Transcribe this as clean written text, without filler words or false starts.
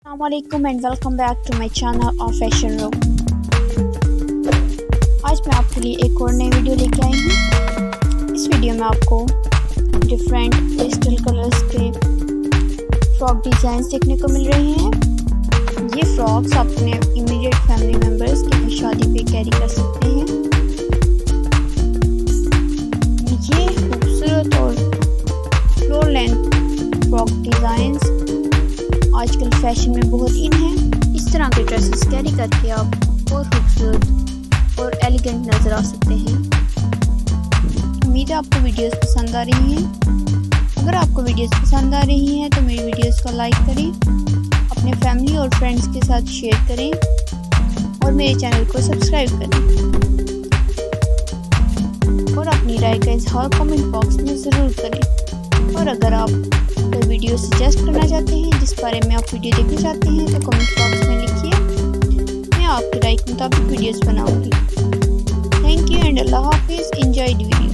अस्सलामुअलैकुम and welcome back to my channel of fashion row. आज मैं आपके लिए एक और नई वीडियो लेके आई हूँ। इस वीडियो में आपको डिफरेंट पेस्टल कलर्स के फ्रॉक डिज़ाइंस देखने को मिल रहे हैं। ये फ्रॉक्स आप अपने इमीडिएट फैमिली मेम्बर्स की शादी पे कैरी कर सकते हैं। ये खूबसूरत और फ्लोर लेंथ फ्रॉक डिज़ाइंस आजकल फैशन में बहुत इन है। इस तरह के ड्रेसेस कैरी करके आप और खूबसूरत और एलिगेंट नज़र आ सकते हैं। उम्मीद है आपको वीडियोस पसंद आ रही हैं। अगर आपको वीडियोस पसंद आ रही हैं तो मेरी वीडियोस को लाइक करें, अपने फैमिली और फ्रेंड्स के साथ शेयर करें और मेरे चैनल को सब्सक्राइब करें और अपनी राय का इजहार कमेंट बॉक्स में ज़रूर करें। और अगर आप कोई वीडियो सजेस्ट करना चाहते हैं, जिस बारे में आप वीडियो देखना चाहते हैं, तो कमेंट बॉक्स में लिखिए। मैं आपकी राय के मुताबिक वीडियोस बनाऊंगी। थैंक यू एंड अल्लाह हाफिज़। Enjoy the video.